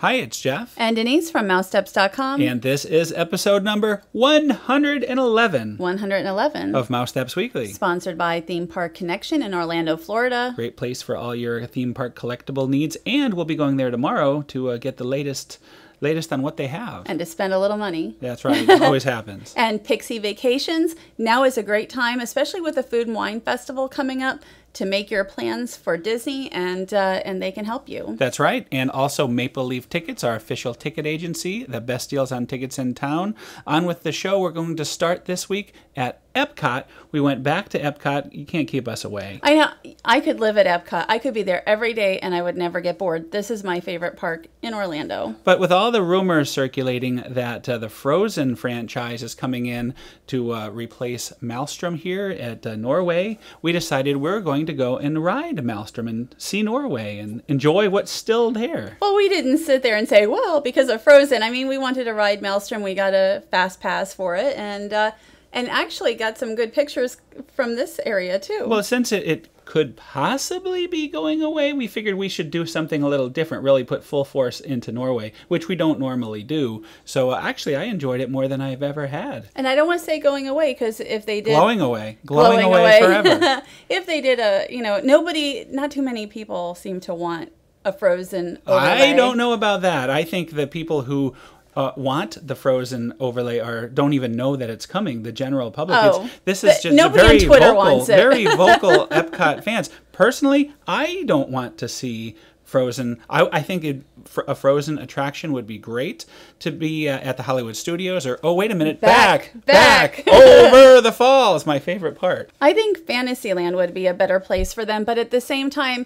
Hi, it's Jeff. And Denise from Mousesteps.com. And this is episode number 111. 111. Of Mousesteps Weekly. Sponsored by Theme Park Connection in Orlando, Florida. Great place for all your theme park collectible needs. And we'll be going there tomorrow to get the latest on what they have. And to spend a little money. That's right. It always happens. And Pixie Vacations. Now is a great time, especially with the Food and Wine Festival coming up, to make your plans for Disney, and they can help you. That's right. And also Maple Leaf Tickets, our official ticket agency, the best deals on tickets in town. On with the show, we're going to start this week at Epcot. We went back to Epcot. You can't keep us away. I know. I could live at Epcot. I could be there every day and I would never get bored. This is my favorite park in Orlando. But with all the rumors circulating that the Frozen franchise is coming in to replace Maelstrom here at Norway, we decided we're going to go and ride Maelstrom and see Norway and enjoy what's still there. Well, we didn't sit there and say, well, because of Frozen. I mean, we wanted to ride Maelstrom. We got a fast pass for it, and actually got some good pictures from this area too. Well, since it could possibly be going away, we figured we should do something a little different, really put full force into Norway, which we don't normally do. So actually, I enjoyed it more than I've ever had. And I don't want to say going away, because if they did... Glowing away forever. If they did not too many people seem to want a Frozen overlay. I don't know about that. I think the people who want the Frozen overlay don't even know that it's coming. The general public. This is just very vocal Epcot fans. Personally, I don't want to see Frozen. I think a Frozen attraction would be great to be at the Hollywood Studios or, oh, wait a minute, back over the falls, my favorite part. I think Fantasyland would be a better place for them, but at the same time,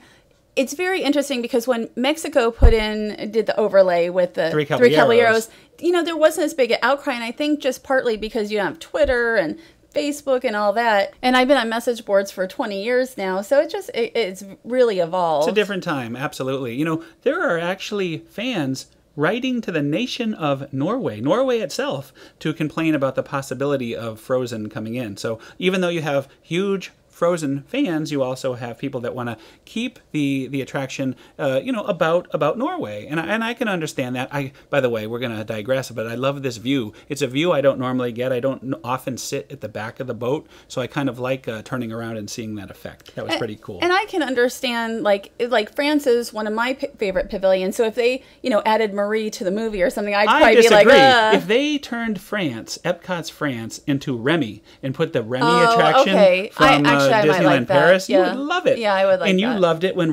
it's very interesting because when Mexico did the overlay with the Three Caballeros, there wasn't as big an outcry, and I think just partly because you have Twitter and Facebook and all that, and I've been on message boards for 20 years now, so it's really evolved. It's a different time, absolutely. There are actually fans writing to the nation of Norway itself, to complain about the possibility of Frozen coming in. So even though you have huge Frozen fans, you also have people that want to keep the attraction, about Norway, and I can understand that. By the way, we're going to digress, but I love this view. It's a view I don't normally get. I don't often sit at the back of the boat, so I kind of like turning around and seeing that effect. That was pretty cool. And I can understand, like France is one of my favorite pavilions. So if they, added Marie to the movie or something, I'd probably be like, If they turned Epcot's France into Remy and put the Remy attraction from Disneyland Paris, you would love it. Yeah, I would like that. And you loved it when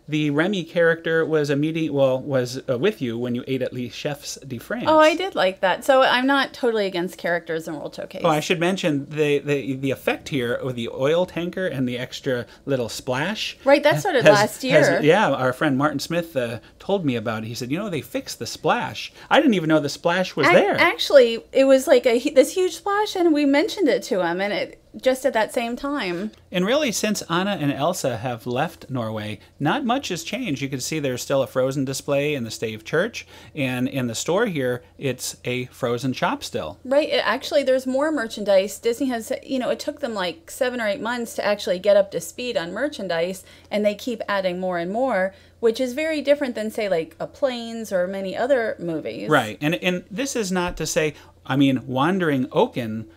the Remy character was with you when you ate at Les Chefs de France. Oh, I did like that. So I'm not totally against characters in World Showcase. Oh, I should mention the effect here with the oil tanker and the extra little splash. Right, that started last year. Our friend Martin Smith told me about it. He said, they fixed the splash. I didn't even know the splash was there. Actually, it was like this huge splash, and we mentioned it to him, and just at that same time. And really, since Anna and Elsa have left Norway, not much has changed. You can see there's still a Frozen display in the Stave Church, and in the store here, it's a Frozen shop still. Right. Actually, there's more merchandise. Disney has, it took them like 7 or 8 months to actually get up to speed on merchandise, and they keep adding more and more, which is very different than, say, like a Planes or many other movies. Right. And this is not to say, Wandering Oaken,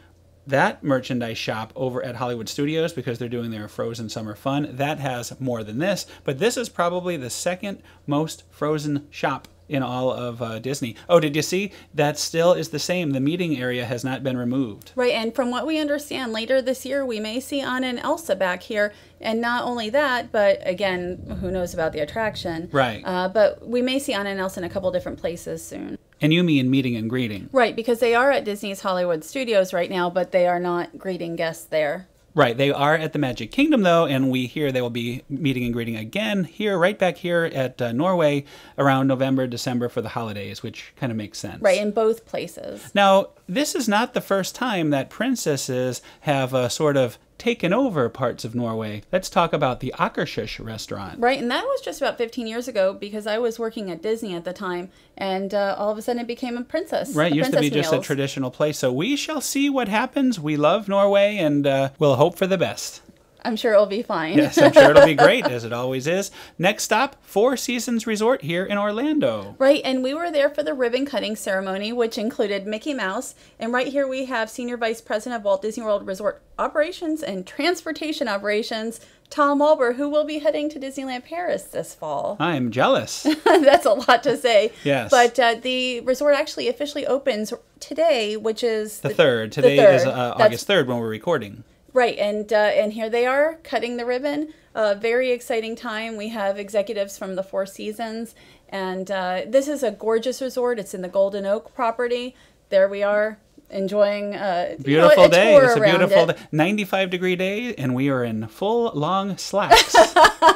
that merchandise shop over at Hollywood Studios, because they're doing their Frozen Summer Fun, that has more than this. But this is probably the second most Frozen shop in all of Disney. Oh, did you see? That still is the same. The meeting area has not been removed. Right, and from what we understand, later this year we may see Anna and Elsa back here. And not only that, but again, who knows about the attraction. Right. But we may see Anna and Elsa in a couple different places soon. And you mean meeting and greeting. Right, because they are at Disney's Hollywood Studios right now, but they are not greeting guests there. Right, they are at the Magic Kingdom, though, and we hear they will be meeting and greeting again here, right back here at Norway, around November, December for the holidays, which kind of makes sense. Right, in both places. Now, this is not the first time that princesses have sort of taken over parts of Norway. Let's talk about the Akershus restaurant. Right, and that was just about 15 years ago, because I was working at Disney at the time, and all of a sudden it became a princess. Right, used to be just a traditional place. So we shall see what happens. We love Norway, and we'll hope for the best. I'm sure it'll be fine. Yes, I'm sure it'll be great, as it always is. Next stop, Four Seasons Resort here in Orlando. Right, and we were there for the ribbon cutting ceremony, which included Mickey Mouse. And right here we have Senior Vice President of Walt Disney World Resort Operations and Transportation Operations, Tom Walber, who will be heading to Disneyland Paris this fall. I'm jealous. That's a lot to say. Yes. But the resort actually officially opens today, which is the 3rd. Today is August 3rd when we're recording. Right, and here they are cutting the ribbon. Very exciting time. We have executives from the Four Seasons, and this is a gorgeous resort. It's in the Golden Oak property. There we are, enjoying beautiful day. It's a beautiful day. 95-degree day, and we are in full long slacks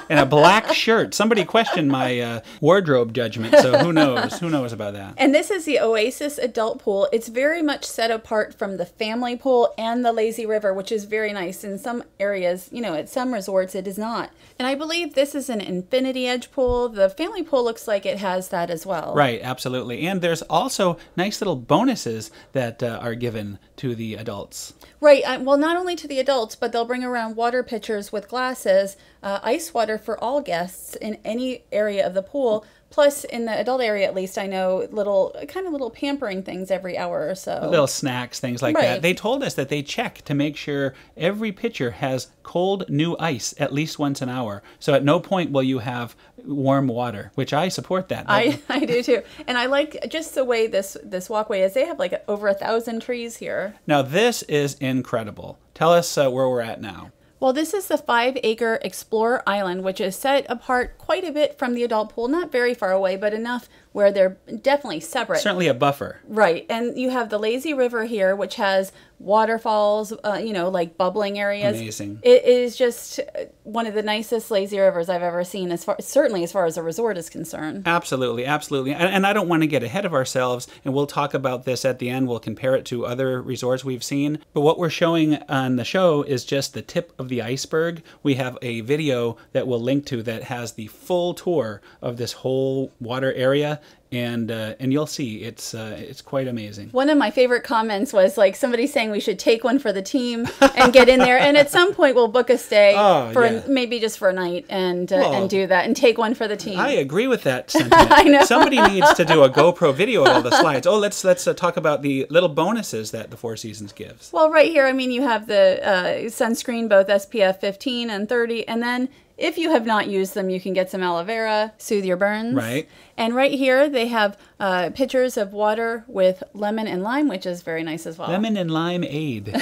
and a black shirt. Somebody questioned my wardrobe judgment, so who knows? Who knows about that? And this is the Oasis adult pool. It's very much set apart from the family pool and the lazy river, which is very nice. In some areas, at some resorts, it is not. And I believe this is an infinity edge pool. The family pool looks like it has that as well. Right, absolutely. And there's also nice little bonuses that are given to the adults. Right. Well, not only to the adults, but they'll bring around water pitchers with glasses, ice water for all guests in any area of the pool. Plus, in the adult area, at least, I know little pampering things every hour or so. Little snacks, things like that. They told us that they check to make sure every pitcher has cold, new ice at least once an hour. So at no point will you have warm water, which I support that. I do too. And I like just the way this walkway is. They have like over 1,000 trees here. Now, this is incredible. Tell us where we're at now. Well, this is the 5-acre Explorer Island, which is set apart quite a bit from the adult pool. Not very far away, but enough where they're definitely separate. Certainly a buffer. Right. And you have the lazy river here, which has waterfalls, like bubbling areas. Amazing. It is just one of the nicest lazy rivers I've ever seen, certainly as far as a resort is concerned. Absolutely, absolutely. And I don't want to get ahead of ourselves, and we'll talk about this at the end. We'll compare it to other resorts we've seen. But what we're showing on the show is just the tip of the iceberg. We have a video that we'll link to that has the full tour of this whole water area. And you'll see it's quite amazing. One of my favorite comments was like somebody saying we should take one for the team and get in there, and at some point we'll book a stay maybe just for a night and do that and take one for the team. I agree with that sentiment. I know. Somebody needs to do a GoPro video of all the slides. Oh, let's talk about the little bonuses that the Four Seasons gives. Well, right here, you have the sunscreen, both SPF 15 and 30, and then if you have not used them, you can get some aloe vera, soothe your burns. Right. And right here, they have pitchers of water with lemon and lime, which is very nice as well. Lemon and lime aid.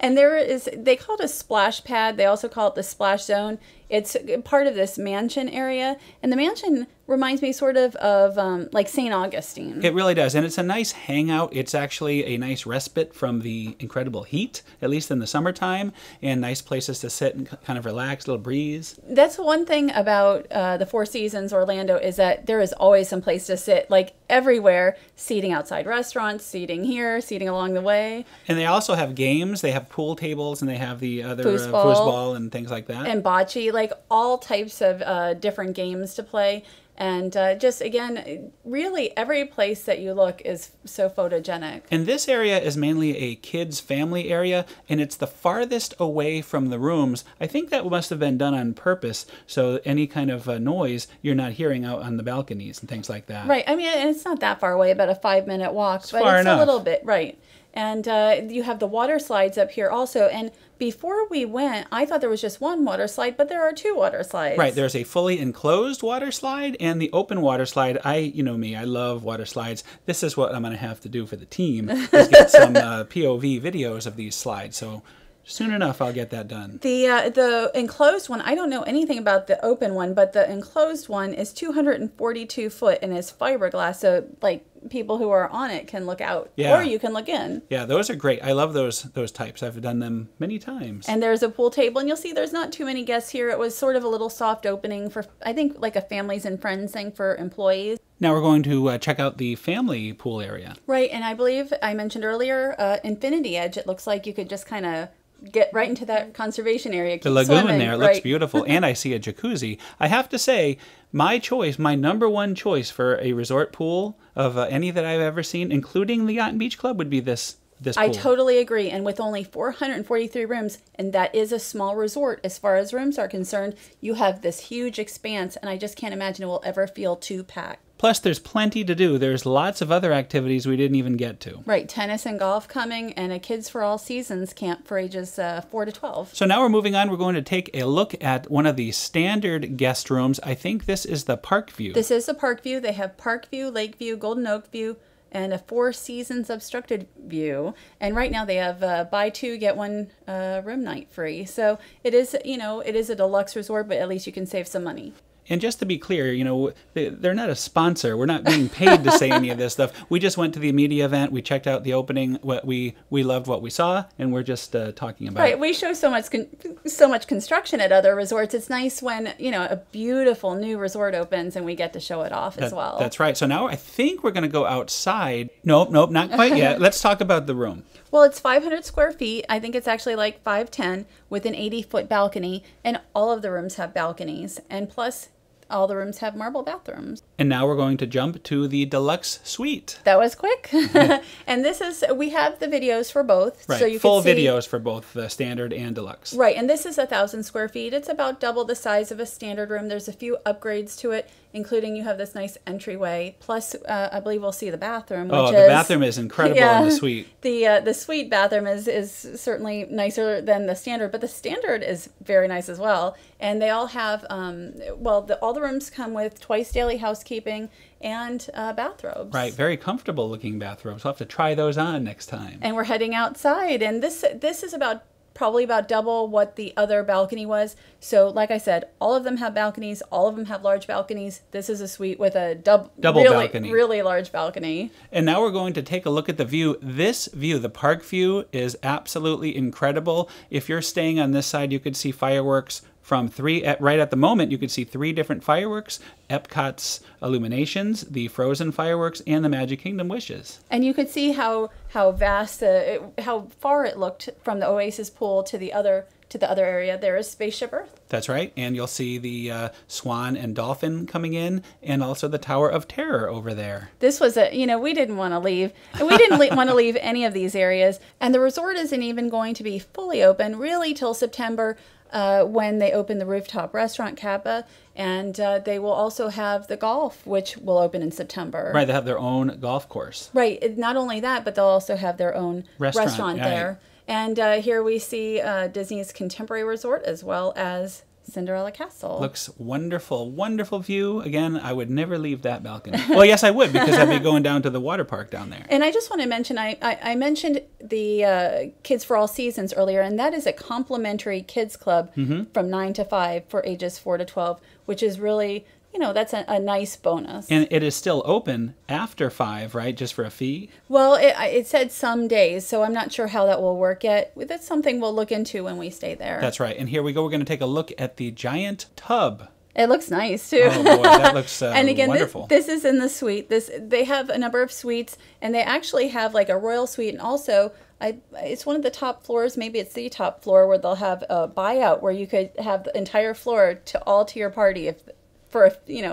And they call it a splash pad. They also call it the splash zone. It's part of this mansion area. And the mansion reminds me sort of like St. Augustine. It really does. And it's a nice hangout. It's actually a nice respite from the incredible heat, at least in the summertime, and nice places to sit and kind of relax, a little breeze. That's one thing about the Four Seasons Orlando is that there is always some place to sit, like everywhere, seating outside restaurants, seating here, seating along the way. And they also have games. They have pool tables, and they have the other foosball and things like that. And bocce, like all types of different games to play. And just, again, really every place that you look is so photogenic. And this area is mainly a kids' family area, and it's the farthest away from the rooms. I think that must have been done on purpose, so any kind of noise you're not hearing out on the balconies and things like that. Right. And it's not that far away, about a 5-minute walk. But far it's enough. A little bit, right. And you have the water slides up here also. And before we went, I thought there was just one water slide, but there are 2 water slides. Right. There's a fully enclosed water slide and the open water slide. You know me, I love water slides. This is what I'm going to have to do for the team, is get some POV videos of these slides. So soon enough, I'll get that done. The enclosed one, I don't know anything about the open one, but the enclosed one is 242 foot and is fiberglass. So, like, people who are on it can look out, or you can look in. Yeah, those are great. I love those types. I've done them many times. And there's a pool table, and you'll see there's not too many guests here. It was sort of a little soft opening for, I think, like a families and friends thing for employees. Now we're going to check out the family pool area. Right, and I believe I mentioned earlier, Infinity Edge. It looks like you could just kind of get right into that conservation area. The lagoon there looks beautiful, and I see a jacuzzi. I have to say, my number one choice for a resort pool of any that I've ever seen, including the Yacht and Beach Club, would be this this pool. I totally agree. And with only 443 rooms, and that is a small resort as far as rooms are concerned, you have this huge expanse, and I just can't imagine it will ever feel too packed. Plus, there's plenty to do. There's lots of other activities we didn't even get to. Right, tennis and golf coming, and a Kids for All Seasons camp for ages 4 to 12. So now we're moving on. We're going to take a look at one of the standard guest rooms. I think this is the Park View. This is the Park View. They have Park View, Lake View, Golden Oak View, and a Four Seasons obstructed view. And right now they have buy two, get one room night free. So it is, it is a deluxe resort, but at least you can save some money. And just to be clear, they're not a sponsor. We're not being paid to say any of this stuff. We just went to the media event. We checked out the opening. We loved what we saw, and we're just talking about it. Right. We show so much construction at other resorts. It's nice when, a beautiful new resort opens and we get to show it off as well. That's right. So now I think we're going to go outside. Nope, not quite yet. Let's talk about the room. Well, it's 500 square feet. I think it's actually like 510 with an 80-foot balcony, and all of the rooms have balconies. And plus, all the rooms have marble bathrooms. And now we're going to jump to the deluxe suite. That was quick. And we have the videos for both. Right, so you full can see, videos for both the standard and deluxe. Right, and this is 1,000 square feet. It's about double the size of a standard room. There's a few upgrades to it, including you have this nice entryway. Plus, I believe we'll see the bathroom. The bathroom is incredible in the suite. The suite bathroom is certainly nicer than the standard, but the standard is very nice as well. And they all have, all the rooms come with twice daily housekeeping and bathrobes. Right, very comfortable looking bathrobes. We'll have to try those on next time. And we're heading outside, and this is probably about double what the other balcony was. So like I said, all of them have balconies. All of them have large balconies. This is a suite with a double balcony. Really large balcony. And now we're going to take a look at the view. This view, the park view, is absolutely incredible. If you're staying on this side, you could see fireworks from right at the moment. You could see 3 different fireworks: Epcot's Illuminations, the Frozen fireworks, and the Magic Kingdom Wishes. And you could see how vast, how far it looked from the Oasis pool to the other area. There is Spaceship Earth. That's right, and you'll see the Swan and Dolphin coming in, and also the Tower of Terror over there. This was we didn't want to leave. We didn't want to leave any of these areas, and the resort isn't even going to be fully open really till September. When they open the rooftop restaurant Kappa, and they will also have the golf, which will open in September. Right, they have their own golf course. Right, not only that, but they'll also have their own restaurant there. And here we see Disney's Contemporary Resort as well as Cinderella Castle. Looks wonderful, wonderful view. Again, I would never leave that balcony. Well, yes, I would, because I'd be going down to the water park down there. And I just want to mention, I mentioned the Kids for All Seasons earlier, and that is a complimentary kids club from 9 to 5 for ages 4 to 12, which is really, that's a nice bonus. And it is still open after 5, right? Just for a fee? Well, it said some days, so I'm not sure how that will work yet. That's something we'll look into when we stay there. That's right. And here we go. We're going to take a look at the giant tub. It looks nice, too. Oh, boy, that looks and again, wonderful. This is in the suite. They have a number of suites, and they actually have like a royal suite, and also it's one of the top floors, maybe it's the top floor, where they'll have a buyout where you could have the entire floor to your party for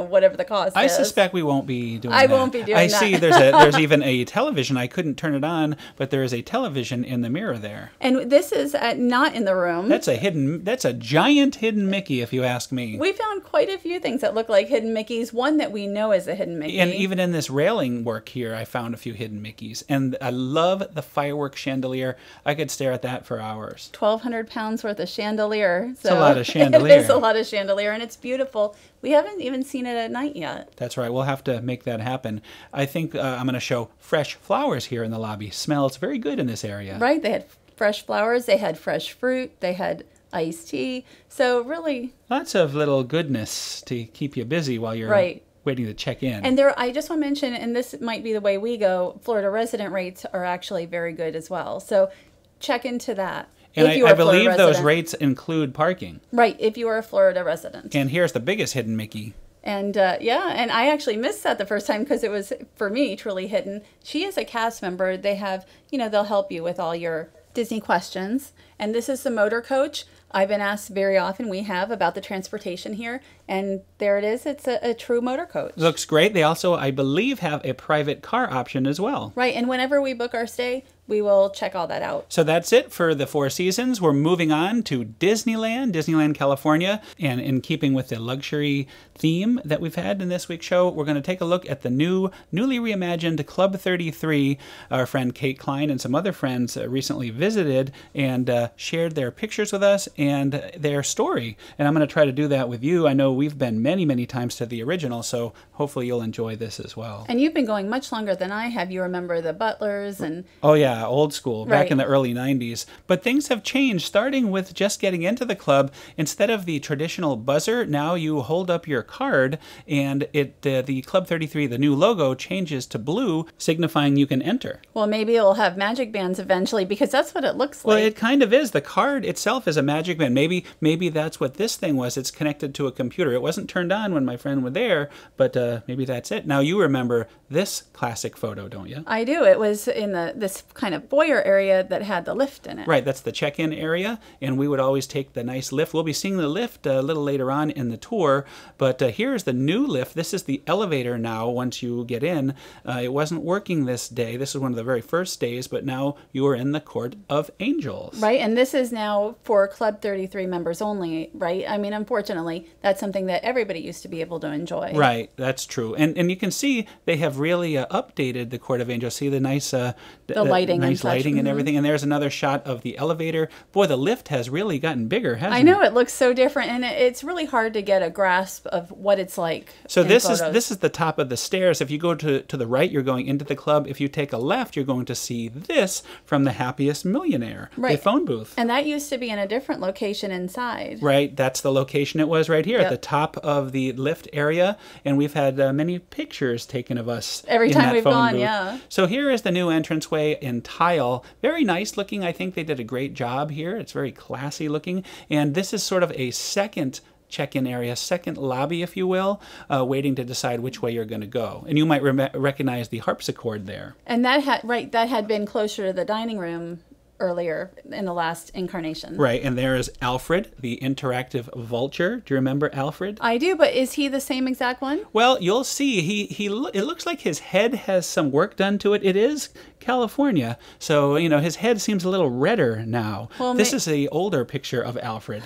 whatever the cost is. I suspect we won't be doing that. I won't be doing that. I see there's even a television. I couldn't turn it on, but there is a television in the mirror there. And this is not in the room. That's a giant hidden Mickey, if you ask me. We found quite a few things that look like hidden Mickeys. One that we know is a hidden Mickey. And even in this railing work here, I found a few hidden Mickeys. And I love the fireworks chandelier. I could stare at that for hours. 1,200 pounds worth of chandelier. It's a lot of chandelier. It is a lot of chandelier, and it's beautiful. We haven't even seen it at night yet. That's right. We'll have to make that happen. I think I'm going to show fresh flowers here in the lobby. Smells very good in this area. Right. They had fresh flowers. They had fresh fruit. They had iced tea. So really... lots of little goodness to keep you busy while you're waiting to check in. And I just want to mention, and this might be the way we go, Florida resident rates are actually very good as well. So check into that. And I believe those rates include parking. Right, if you are a Florida resident. And here's the biggest hidden Mickey. And and I actually missed that the first time because it was, for me, truly hidden. She is a cast member. They have, they'll help you with all your Disney questions. And this is the motor coach. I've been asked very often, we have, about the transportation here. And there it is. It's a true motor coach. Looks great. They also, I believe, have a private car option as well. Right. And whenever we book our stay, we will check all that out. So that's it for the Four Seasons. We're moving on to Disneyland, California. And in keeping with the luxury theme that we've had in this week's show, we're going to take a look at the newly reimagined Club 33. Our friend Kate Klein and some other friends recently visited and shared their pictures with us and their story. And I'm going to try to do that with you. I know we've been many, many times to the original, so hopefully you'll enjoy this as well. And you've been going much longer than I have. You remember the Butlers and... Oh, yeah, old school, back in the early 90s. But things have changed, starting with just getting into the club. Instead of the traditional buzzer, now you hold up your card, and the Club 33, the new logo, changes to blue, signifying you can enter. Well, maybe it'll have magic bands eventually, because that's what it looks like. Well, it kind of is. The card itself is a magic band. Maybe that's what this thing was. It's connected to a computer. It wasn't turned on when my friend was there, but maybe that's it. Now, you remember this classic photo, don't you? I do. It was in this kind of foyer area that had the lift in it. Right, that's the check-in area, and we would always take the nice lift. We'll be seeing the lift a little later on in the tour, but here's the new lift. This is the elevator now once you get in. It wasn't working this day. This is one of the very first days, but now you are in the Court of Angels. Right, and this is now for Club 33 members only, right? I mean, unfortunately, that's something that everybody used to be able to enjoy. Right, that's true. And you can see they have really updated the Court of Angels. See the nice the lighting, nice lighting and everything. And there's another shot of the elevator. Boy, the lift has really gotten bigger, hasn't it? I know, it looks so different, and it's really hard to get a grasp of what it's like. So this is the top of the stairs. If you go to the right, you're going into the club. If you take a left, you're going to see this from the Happiest Millionaire, the phone booth. And that used to be in a different location inside. Right, that's the location it was right here at the top of the lift area. And we've had many pictures taken of us every time we've gone, booth. yeah. So here is the new entranceway in tile. Very nice looking. I think they did a great job here. It's very classy looking. And this is sort of a second check-in area, second lobby, if you will, waiting to decide which way you're going to go. And you might recognize the harpsichord there. And that had been closer to the dining room earlier in the last incarnation. Right, and there is Alfred, the interactive vulture. Do you remember Alfred? I do, but is he the same exact one? Well, you'll see. It looks like his head has some work done to it. It is California, so his head seems a little redder now. Well, this is the older picture of Alfred.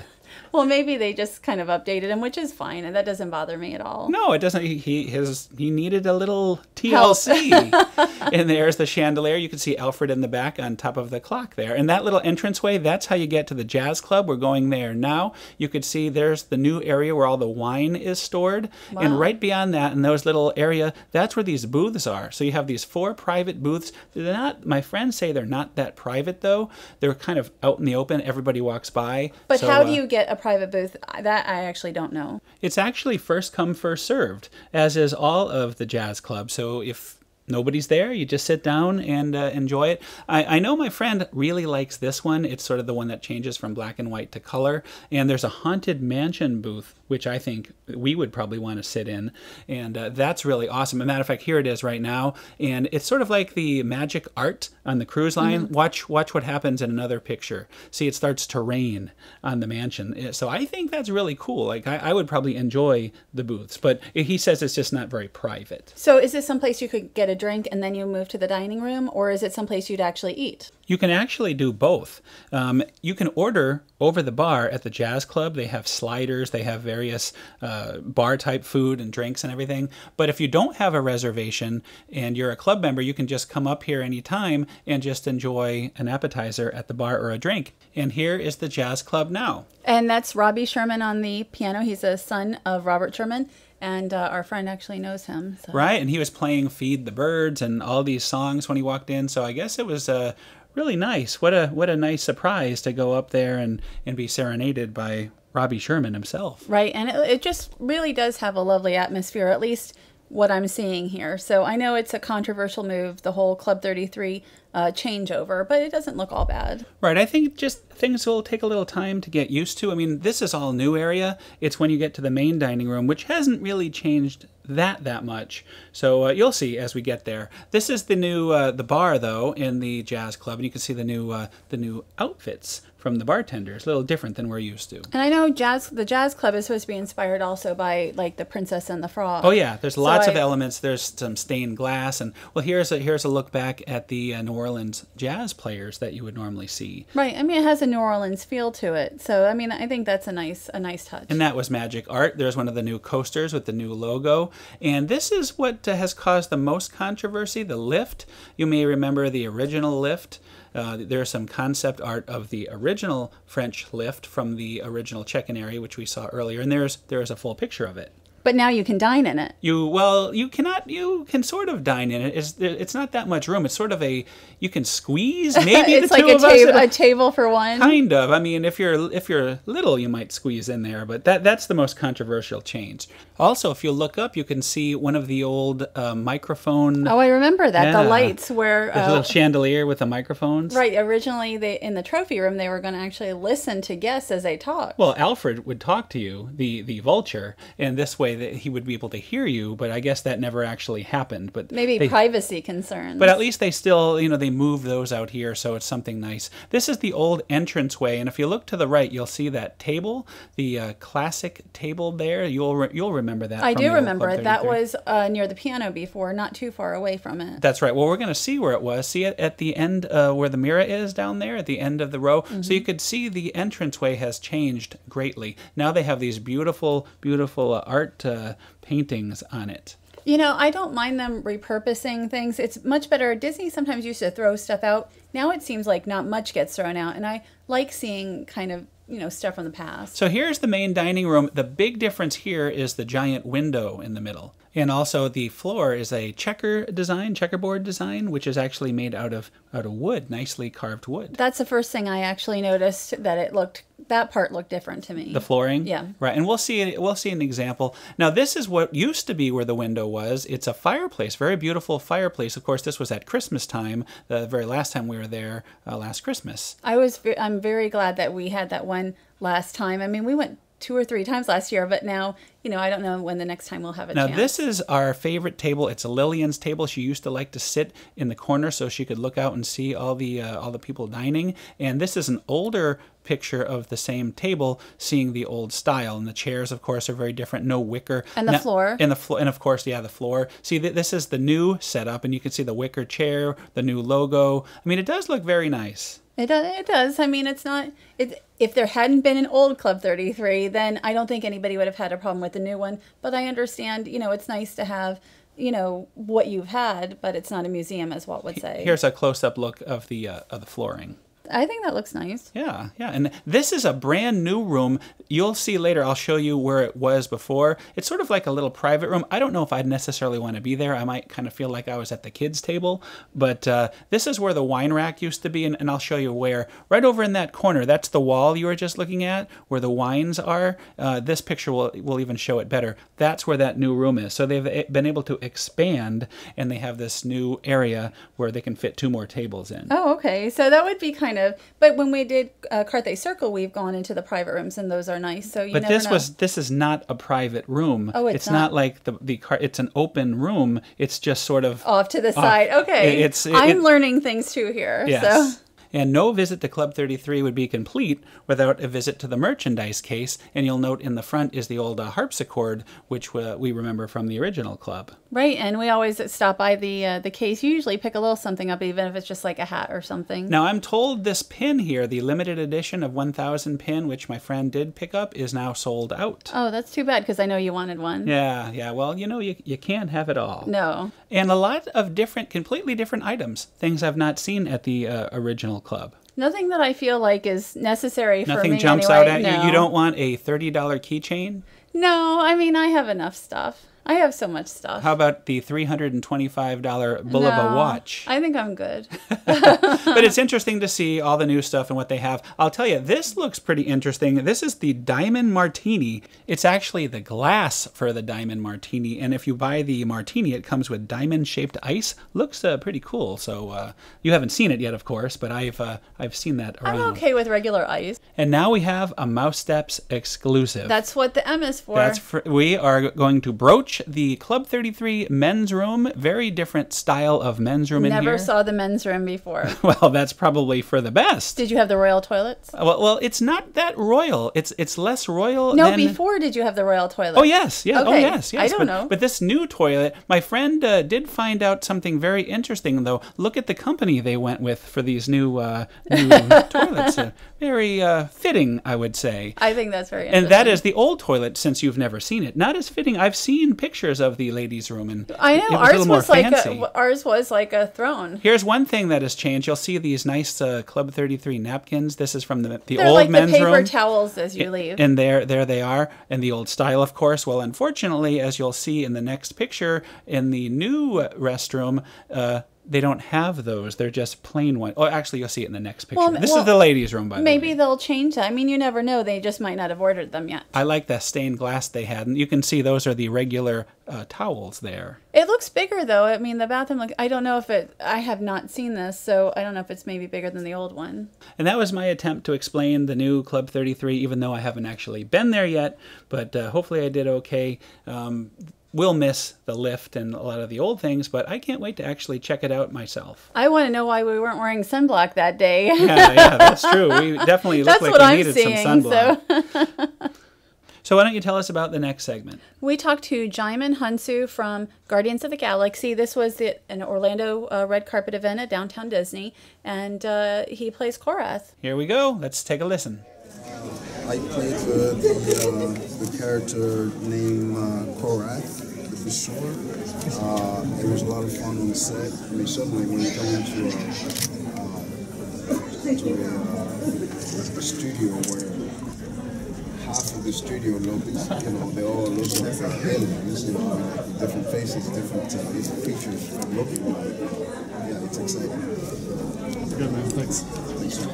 Well, maybe they just kind of updated him, which is fine, and that doesn't bother me at all. No, it doesn't. He needed a little TLC. And there's the chandelier. You can see Alfred in the back on top of the clock there. And that little entranceway, that's how you get to the jazz club. We're going there now. You could see there's the new area where all the wine is stored. Wow. And right beyond that, in those little area, that's where these booths are. So you have these 4 private booths. They're not, my friends say they're not that private, though. They're kind of out in the open. Everybody walks by. But how do you get a private booth? That I actually don't know. It's actually first come, first served, as is all of the jazz clubs. So if nobody's there, you just sit down and enjoy it. I know my friend really likes this one. It's sort of the one that changes from black and white to color. And there's a Haunted Mansion booth, which I think we would probably want to sit in. And that's really awesome. As a matter of fact, here it is right now. And it's sort of like the magic art on the cruise line. Mm-hmm. Watch what happens in another picture. See, it starts to rain on the mansion. So I think that's really cool. Like I would probably enjoy the booths. But he says it's just not very private. So is this someplace you could get a drink and then you move to the dining room, or is it someplace you'd actually eat? You can actually do both. You can order over the bar at the jazz club. They have sliders, they have various bar type food and drinks and everything. But if you don't have a reservation and you're a club member, you can just come up here anytime and just enjoy an appetizer at the bar or a drink. And here is the jazz club now. And that's Robbie Sherman on the piano. He's a son of Robert Sherman. And our friend actually knows him. So. Right, and he was playing Feed the Birds and all these songs when he walked in. So I guess it was really nice. What a nice surprise to go up there and be serenaded by Robbie Sherman himself. Right, and it just really does have a lovely atmosphere, at least what I'm seeing here. So I know it's a controversial move, the whole Club 33 changeover, but it doesn't look all bad. Right, I think just things will take a little time to get used to. I mean, this is all new area. It's when you get to the main dining room, which hasn't really changed that much. So you'll see as we get there. This is the new the bar though in the jazz club, and you can see the new outfits from the bartenders. A little different than we're used to. And I know the jazz club is supposed to be inspired also by like the Princess and the Frog. Oh yeah, there's lots of elements. There's some stained glass, and well, here's a look back at the New Orleans jazz players that you would normally see. Right. I mean, it has a New Orleans feel to it. So I mean, I think that's a nice touch. And that was magic art. There's one of the new coasters with the new logo, and this is what has caused the most controversy: the lift. You may remember the original lift. There's some concept art of the original French lift from the original check-in area, which we saw earlier, and there's a full picture of it. But now you can dine in it. You can sort of dine in it. It's not that much room. It's sort of you can squeeze maybe it's the like two of us. A table for one. Kind of. I mean, if you're little, you might squeeze in there, but that's the most controversial change. Also, if you look up, you can see one of the old microphone. Oh, I remember that. Yeah. The lights were the little chandelier with the microphones. Right. Originally, in the trophy room, they were going to actually listen to guests as they talked. Well, Alfred would talk to you, the vulture, and this way that he would be able to hear you, but I guess that never actually happened. But maybe privacy concerns. But at least they still, they move those out here, so it's something nice. This is the old entranceway, and if you look to the right, you'll see that table, the classic table there. You'll remember that. I do remember it. That was near the piano before, not too far away from it. That's right. Well, we're going to see where it was. See it at the end where the mirror is down there at the end of the row. Mm-hmm. So you could see the entranceway has changed greatly. Now they have these beautiful, beautiful art paintings on it. I don't mind them repurposing things. It's much better. Disney sometimes used to throw stuff out. Now it seems like not much gets thrown out, and I like seeing kind of stuff from the past. So here's the main dining room. The big difference here is the giant window in the middle. And also the floor is a checkerboard design, which is actually made out of wood, nicely carved wood. That's the first thing I actually noticed, that part looked different to me. The flooring? Yeah. Right. And we'll see an example. Now this is what used to be where the window was. It's a fireplace, very beautiful fireplace. Of course, this was at Christmas time, the very last time we were there, last Christmas. I'm very glad that we had that one last time. I mean, we went 2 or 3 times last year, but now, I don't know when the next time we'll have a chance. Now, this is our favorite table. It's a Lillian's table. She used to like to sit in the corner so she could look out and see all the people dining. And this is an older picture of the same table, seeing the old style. And the chairs, of course, are very different. No wicker. And the floor. And of course, the floor. See, this is the new setup, and you can see the wicker chair, the new logo. I mean, it does look very nice. It does. I mean, if there hadn't been an old Club 33, then I don't think anybody would have had a problem with the new one. But I understand, it's nice to have, what you've had, but it's not a museum, as Walt would say. Here's a close-up look of the flooring. I think that looks nice. Yeah. And this is a brand new room. You'll see later, I'll show you where it was before. It's sort of like a little private room. I don't know if I'd necessarily want to be there. I might kind of feel like I was at the kids' table. But this is where the wine rack used to be, and I'll show you where. Right over in that corner, that's the wall you were just looking at, where the wines are. This picture will even show it better. That's where that new room is. So they've been able to expand, and they have this new area where they can fit 2 more tables in. Oh, okay. So that would be kind of, but when we did Carthay Circle, we've gone into the private rooms, and those are nice. So you but never know. This is not a private room. Oh, it's not like it's an open room. It's just sort of off to the side. Okay, I'm learning things too here. Yes. So. And no visit to Club 33 would be complete without a visit to the merchandise case. And you'll note in the front is the old harpsichord, which we remember from the original club. Right, and we always stop by the case. You usually pick a little something up, even if it's just like a hat or something. Now, I'm told this pin here, the limited edition of 1,000 pin, which my friend did pick up, is now sold out. Oh, that's too bad, because I know you wanted one. Yeah. Well, you can't have it all. No. And a lot of completely different items, things I've not seen at the original club. Nothing that I feel like is necessary for me. Nothing jumps out at you? You don't want a $30 keychain? No, I mean, I have enough stuff. I have so much stuff. How about the $325 Bulova watch? I think I'm good. But it's interesting to see all the new stuff and what they have. I'll tell you, this looks pretty interesting. This is the Diamond Martini. It's actually the glass for the Diamond Martini. And if you buy the Martini, it comes with diamond-shaped ice. Looks pretty cool. So you haven't seen it yet, of course, but I've seen that around. I'm okay with regular ice. And now we have a Mousesteps exclusive. That's what the M is for. We are going to broach approach the Club 33 men's room. Very different style of men's room in here. Never saw the men's room before. Well, that's probably for the best. Did you have the royal toilets? Well, it's not that royal. It's less royal No, than... before did you have the royal toilets? Oh, yes. Yeah. Okay. Oh, yes. I don't know. But this new toilet, my friend did find out something very interesting, though. Look at the company they went with for these new toilets. Very fitting, I would say. I think that's very interesting. And that is the old toilet, since you've never seen it. Not as fitting. I've seen pictures of the ladies' room, and I know, it was a little more fancy. Ours was like a throne. Here's one thing that has changed. You'll see these nice Club 33 napkins. This is from the They're old like men's room. They're like the paper towels as you leave. And there they are, in the old style, of course. Well, unfortunately, as you'll see in the next picture, in the new restroom, they don't have those. They're just plain ones. Oh, actually, you'll see it in the next picture. This is the ladies' room, by the way. Maybe they'll change that. I mean, you never know. They just might not have ordered them yet. I like the stained glass they had. And you can see those are the regular towels there. It looks bigger, though. I mean, the bathroom, I don't know if I have not seen this, so I don't know if it's maybe bigger than the old one. And that was my attempt to explain the new Club 33, even though I haven't actually been there yet. But hopefully I did okay. We'll miss the lift and a lot of the old things, but I can't wait to actually check it out myself. I want to know why we weren't wearing sunblock that day. Yeah, that's true. We definitely look like we needed some sunblock. So why don't you tell us about the next segment? We talked to Djimon Hounsou from Guardians of the Galaxy. This was an Orlando red carpet event at Downtown Disney, and he plays Korath. Here we go. Let's take a listen. I played the character named Korath, for sure. It was a lot of fun on the set. I mean, suddenly when you come into a studio where half of the studio lobbies, they all look like aliens, like different faces, different features looking like. Yeah, it's exciting. Good, man. Thanks.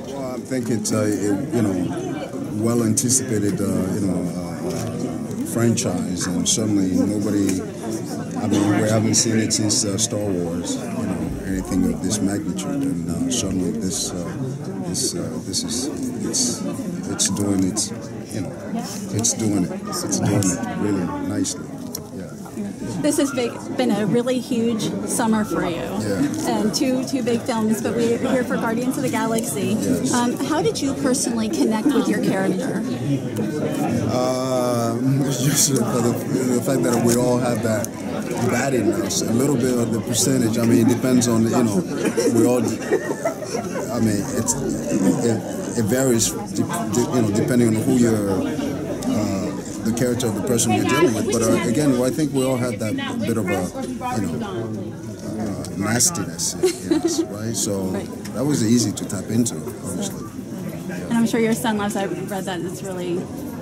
Well, I think it's well anticipated franchise, and certainly nobody. I mean, we haven't seen it since Star Wars. Anything of this magnitude, and certainly this is it's doing its it's doing it really nicely. This has been a really huge summer for you, and two big films, but we're here for Guardians of the Galaxy. Yes. How did you personally connect with your character? Just for the fact that we all have that in us, a little bit of the percentage. I mean, it depends on we all. I mean, it varies, depending on who you're. The character of the person you're dealing with, but again, I think we all have that bit of a nastiness in us, right? So that was easy to tap into, obviously. And I'm sure your son loves. I read that it's really.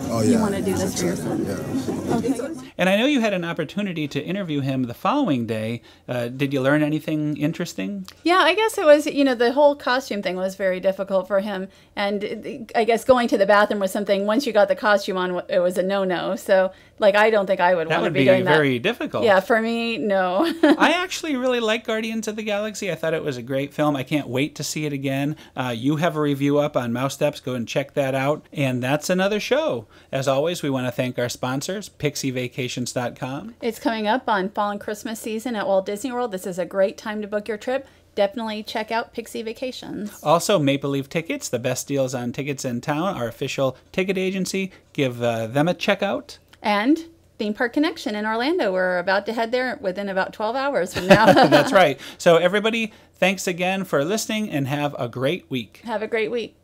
Oh, yeah. You want to do this for your son. Yeah. Okay. And I know you had an opportunity to interview him the following day. Did you learn anything interesting? Yeah, I guess it was, the whole costume thing was very difficult for him. And I guess going to the bathroom was something, once you got the costume on, it was a no-no. So, I don't think I would want to be doing that. That would be very difficult. Yeah, for me, no. I actually really like Guardians of the Galaxy. I thought it was a great film. I can't wait to see it again. You have a review up on Mousesteps. Go and check that out. And that's another show. As always, we want to thank our sponsors, PixieVacations.com. It's coming up on fall and Christmas season at Walt Disney World. This is a great time to book your trip. Definitely check out Pixie Vacations. Also, Maple Leaf Tickets, the best deals on tickets in town, our official ticket agency. Give them a check out. And Theme Park Connection in Orlando. We're about to head there within about 12 hours from now. That's right. So everybody, thanks again for listening, and have a great week. Have a great week.